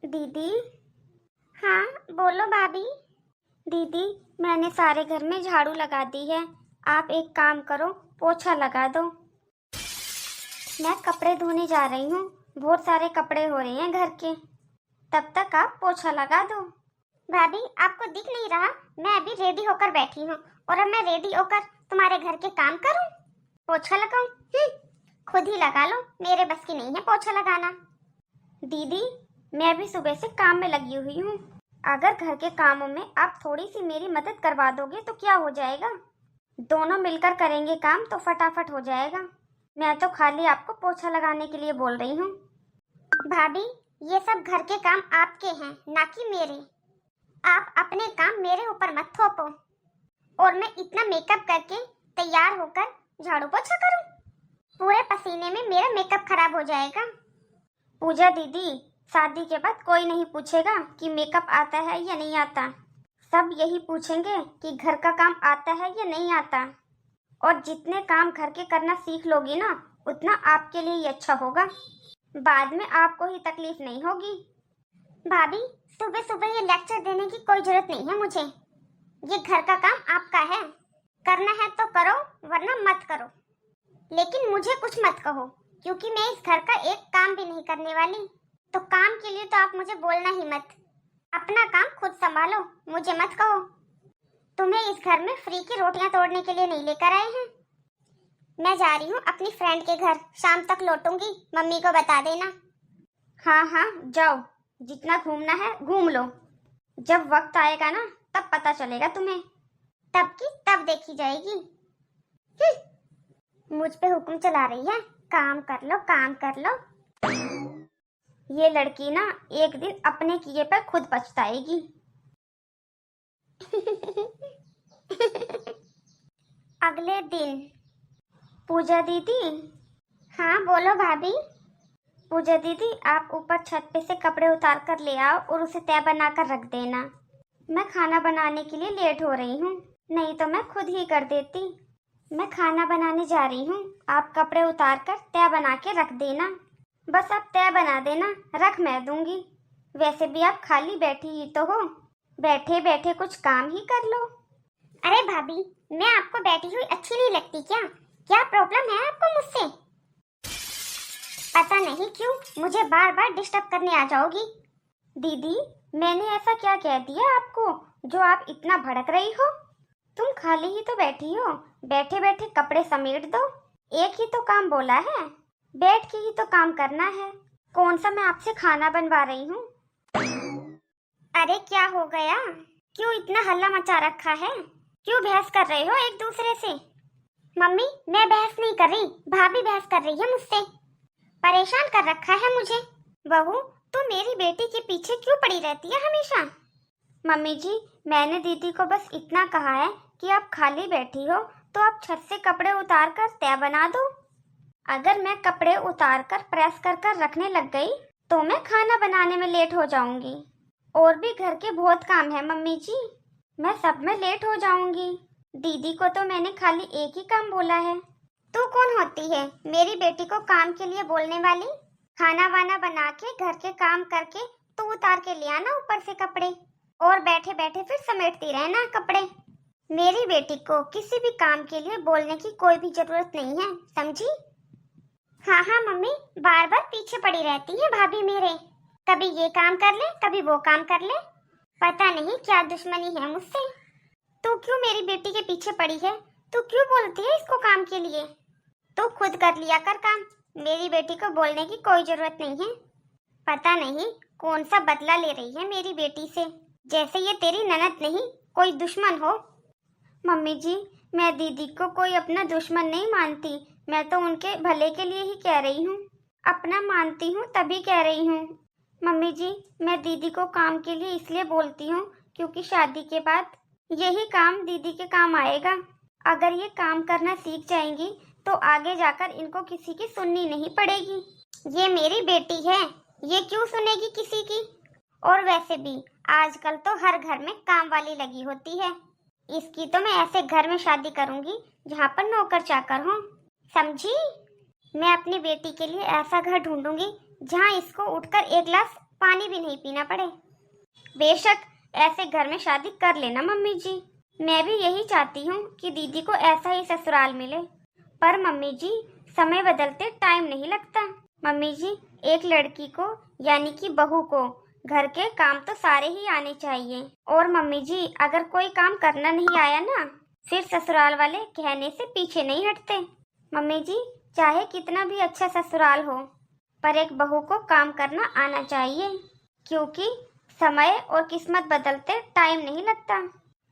दीदी। हाँ बोलो भाभी। दीदी, मैंने सारे घर में झाड़ू लगा दी है। आप एक काम करो, पोछा लगा दो। मैं कपड़े धोने जा रही हूँ, बहुत सारे कपड़े हो रहे हैं घर के। तब तक आप पोछा लगा दो। भाभी, आपको दिख नहीं रहा मैं अभी रेडी होकर बैठी हूँ, और अब मैं रेडी होकर तुम्हारे घर के काम करूँ, पोछा लगाऊं? खुद ही लगा लो, मेरे बस की नहीं है पोछा लगाना। दीदी, मैं भी सुबह से काम में लगी हुई हूँ। अगर घर के कामों में आप थोड़ी सी मेरी मदद करवा दोगे तो क्या हो जाएगा। दोनों मिलकर करेंगे काम तो फटाफट हो जाएगा। मैं तो खाली आपको पोछा लगाने के लिए बोल रही हूँ। भाभी, ये सब घर के काम आपके हैं, ना कि मेरे। आप अपने काम मेरे ऊपर मत थोपो। और मैं इतना मेकअप करके तैयार होकर झाड़ू पोछा करूं? पूरे पसीने में मेरा मेकअप खराब हो जाएगा। पूजा दीदी, शादी के बाद कोई नहीं पूछेगा कि मेकअप आता है या नहीं आता। सब यही पूछेंगे कि घर का काम आता है या नहीं आता। और जितने काम घर के करना सीख लोगी ना, उतना आपके लिए ही अच्छा होगा। बाद में आपको ही तकलीफ नहीं होगी। भाभी, सुबह सुबह ये लेक्चर देने की कोई जरूरत नहीं है मुझे। ये घर का काम आपका है, करना है तो करो, वरना मत करो। लेकिन मुझे कुछ मत कहो, क्योंकि मैं इस घर का एक काम भी नहीं करने वाली। तो काम के लिए तो आप मुझे बोलना ही मत। अपना काम खुद संभालो, मुझे मत कहो। तुम्हें इस घर में फ्री की रोटियां तोड़ने के लिए नहीं लेकर आए हैं। मैं जा रही हूँ अपनी फ्रेंड के घर, शाम तक लौटूंगी, मम्मी को बता देना। हाँ हाँ जाओ, जितना घूमना है घूम लो। जब वक्त आएगा ना, तब पता चलेगा तुम्हें। तब की तब देखी जाएगी। मुझ पे हुक्म चला रही है, काम कर लो काम कर लो। ये लड़की ना एक दिन अपने किए पर खुद पछताएगी। अगले दिन। पूजा दीदी। हाँ बोलो भाभी। पूजा दीदी, आप ऊपर छत पे से कपड़े उतार कर ले आओ और उसे तय बना कर रख देना। मैं खाना बनाने के लिए लेट हो रही हूँ, नहीं तो मैं खुद ही कर देती। मैं खाना बनाने जा रही हूँ, आप कपड़े उतार कर तय बना के रख देना। बस आप तय बना देना, रख मैं दूंगी। वैसे भी आप खाली बैठी ही तो हो, बैठे बैठे कुछ काम ही कर लो। अरे भाभी, मैं आपको बैठी हुई अच्छी नहीं लगती क्या? क्या प्रॉब्लम है आपको मुझसे? पता नहीं क्यों मुझे बार बार डिस्टर्ब करने आ जाओगी। दीदी, मैंने ऐसा क्या कह दिया आपको जो आप इतना भड़क रही हो? तुम खाली ही तो बैठी हो, बैठे बैठे कपड़े समेट दो। एक ही तो काम बोला है, बैठ के ही तो काम करना है। कौन सा मैं आपसे खाना बनवा रही हूँ? अरे क्या हो गया? क्यों इतना हल्ला मचा रखा है? क्यों बहस कर रहे हो एक दूसरे से? मम्मी, मैं बहस नहीं कर रही, भाभी बहस कर रही है मुझसे। परेशान कर रखा है मुझे। बहू, तू मेरी बेटी के पीछे क्यों पड़ी रहती है हमेशा? मम्मी जी, मैंने दीदी को बस इतना कहा है कि आप खाली बैठी हो तो आप छत से कपड़े उतार कर तय बना दो। अगर मैं कपड़े उतार कर प्रेस कर कर रखने लग गई तो मैं खाना बनाने में लेट हो जाऊंगी। और भी घर के बहुत काम है मम्मी जी, मैं सब में लेट हो जाऊंगी। दीदी को तो मैंने खाली एक ही काम बोला है। तू कौन होती है मेरी बेटी को काम के लिए बोलने वाली? खाना वाना बना के घर के काम करके तू उतार के ले आना ऊपर से कपड़े, और बैठे बैठे फिर समेटती रहना कपड़े। मेरी बेटी को किसी भी काम के लिए बोलने की कोई भी जरूरत नहीं है, समझी? हाँ हाँ मम्मी, बार बार पीछे पड़ी रहती है भाभी मेरे। कभी ये काम कर ले, कभी वो काम कर ले। पता नहीं क्या दुश्मनी है मुझसे। तू क्यों मेरी बेटी के पीछे पड़ी है? तू क्यों बोलती है इसको काम के लिए? तू खुद कर लिया कर काम, मेरी बेटी को बोलने की कोई जरूरत नहीं है। पता नहीं कौन सा बदला ले रही है मेरी बेटी से, जैसे ये तेरी ननद नहीं कोई दुश्मन हो। मम्मी जी, मैं दीदी को कोई अपना दुश्मन नहीं मानती, मैं तो उनके भले के लिए ही कह रही हूँ। अपना मानती हूँ तभी कह रही हूँ। मम्मी जी, मैं दीदी को काम के लिए इसलिए बोलती हूँ क्योंकि शादी के बाद यही काम दीदी के काम आएगा। अगर ये काम करना सीख जाएंगी तो आगे जाकर इनको किसी की सुननी नहीं पड़ेगी। ये मेरी बेटी है, ये क्यों सुनेगी किसी की? और वैसे भी आजकल तो हर घर में काम वाली लगी होती है। इसकी तो मैं ऐसे घर में शादी करूंगी जहाँ पर नौकर चाकर हो, समझी? मैं अपनी बेटी के लिए ऐसा घर ढूंढूंगी जहाँ इसको उठकर एक गिलास पानी भी नहीं पीना पड़े। बेशक ऐसे घर में शादी कर लेना मम्मी जी, मैं भी यही चाहती हूँ कि दीदी को ऐसा ही ससुराल मिले। पर मम्मी जी, समय बदलते टाइम नहीं लगता। मम्मी जी, एक लड़की को यानी कि बहू को घर के काम तो सारे ही आने चाहिए। और मम्मी जी, अगर कोई काम करना नहीं आया ना, फिर ससुराल वाले कहने से पीछे नहीं हटते। मम्मी जी, चाहे कितना भी अच्छा ससुराल हो, पर एक बहू को काम करना आना चाहिए, क्योंकि समय और किस्मत बदलते टाइम नहीं लगता।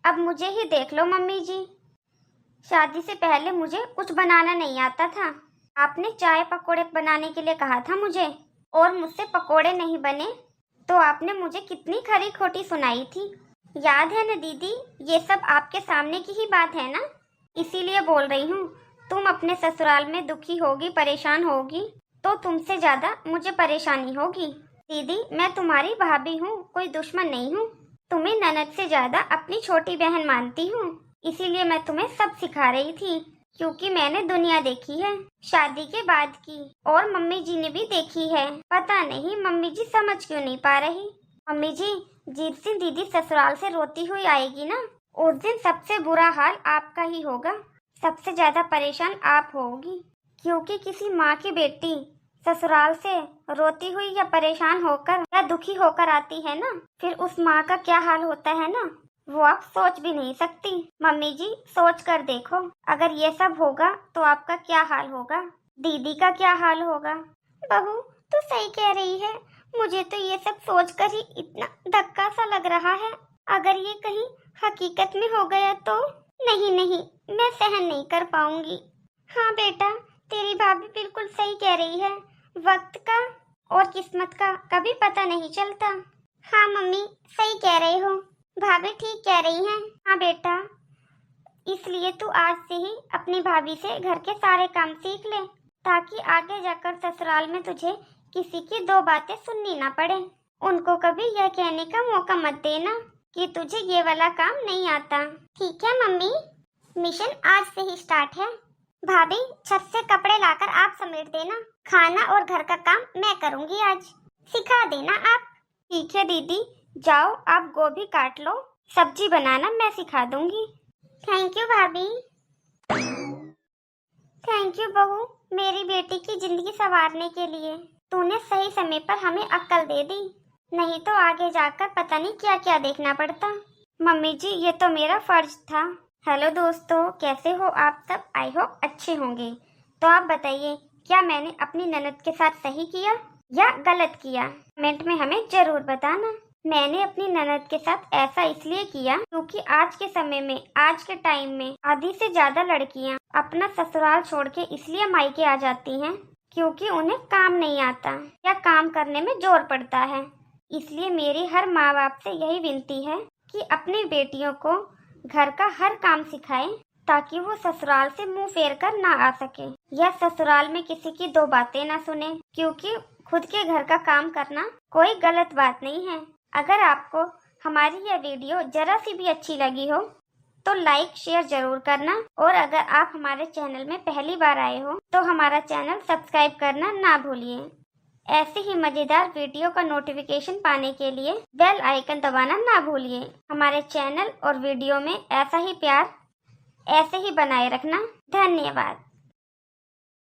अब मुझे ही देख लो मम्मी जी, शादी से पहले मुझे कुछ बनाना नहीं आता था। आपने चाय पकोड़े बनाने के लिए कहा था मुझे, और मुझसे पकोड़े नहीं बने तो आपने मुझे कितनी खरी खोटी सुनाई थी। याद है ना दीदी, ये सब आपके सामने की ही बात है ना, इसीलिए बोल रही हूँ। तुम अपने ससुराल में दुखी होगी, परेशान होगी, तो तुमसे ज्यादा मुझे परेशानी होगी। दीदी, मैं तुम्हारी भाभी हूँ, कोई दुश्मन नहीं हूँ। तुम्हें ननद से ज्यादा अपनी छोटी बहन मानती हूँ, इसीलिए मैं तुम्हें सब सिखा रही थी, क्योंकि मैंने दुनिया देखी है शादी के बाद की, और मम्मी जी ने भी देखी है। पता नहीं मम्मी जी समझ क्यों नहीं पा रही। मम्मी जी, जिस दिन दीदी ससुराल से रोती हुई आएगी ना, उस दिन सबसे बुरा हाल आपका ही होगा। सबसे ज्यादा परेशान आप होगी, क्योंकि किसी माँ की बेटी ससुराल से रोती हुई या परेशान होकर या दुखी होकर आती है ना, फिर उस माँ का क्या हाल होता है ना, वो आप सोच भी नहीं सकती। मम्मी जी, सोच कर देखो, अगर ये सब होगा तो आपका क्या हाल होगा, दीदी का क्या हाल होगा। बहू, तू सही कह रही है, मुझे तो ये सब सोचकर ही इतना धक्का सा लग रहा है। अगर ये कहीं हकीकत में हो गया तो नहीं नहीं, मैं सहन नहीं कर पाऊंगी। हाँ बेटा, तेरी भाभी बिल्कुल सही कह रही है, वक्त का और किस्मत का कभी पता नहीं चलता। हाँ मम्मी, सही कह रहे हो, भाभी ठीक कह रही हैं। हाँ बेटा, इसलिए तू आज से ही अपनी भाभी से घर के सारे काम सीख ले, ताकि आगे जाकर ससुराल में तुझे किसी की दो बातें सुननी ना पड़े। उनको कभी यह कहने का मौका मत देना कि तुझे ये वाला काम नहीं आता। ठीक है मम्मी, मिशन आज से ही स्टार्ट है। भाभी, छत से कपड़े लाकर आप समेट देना, खाना और घर का काम मैं करूँगी आज, सिखा देना आप। ठीक है दीदी, जाओ आप गोभी काट लो, सब्जी बनाना मैं सिखा दूंगी। थैंक यू भाभी। थैंक यू बहू, मेरी बेटी की जिंदगी संवारने के लिए। तूने सही समय पर हमें अक्ल दे दी, नहीं तो आगे जाकर पता नहीं क्या क्या देखना पड़ता। मम्मी जी, ये तो मेरा फर्ज था। हेलो दोस्तों, कैसे हो आप सब? आई होप अच्छे होंगे। तो आप बताइए, क्या मैंने अपनी ननद के साथ सही किया या गलत किया? कमेंट में हमें जरूर बताना। मैंने अपनी ननद के साथ ऐसा इसलिए किया क्योंकि आज के समय में, आज के टाइम में आधी से ज्यादा लड़कियां अपना ससुराल छोड़ के इसलिए मायके आ जाती हैं क्योंकि उन्हें काम नहीं आता या काम करने में जोर पड़ता है। इसलिए मेरी हर माँ बाप से यही विनती है कि अपनी बेटियों को घर का हर काम सिखाएं, ताकि वो ससुराल से मुंह फेर कर ना आ सके या ससुराल में किसी की दो बातें ना सुने, क्योंकि खुद के घर का काम करना कोई गलत बात नहीं है। अगर आपको हमारी यह वीडियो जरा सी भी अच्छी लगी हो तो लाइक शेयर जरूर करना, और अगर आप हमारे चैनल में पहली बार आए हो तो हमारा चैनल सब्सक्राइब करना ना भूलिए। ऐसे ही मजेदार वीडियो का नोटिफिकेशन पाने के लिए बेल आइकन दबाना ना भूलिए। हमारे चैनल और वीडियो में ऐसा ही प्यार ऐसे ही बनाए रखना। धन्यवाद।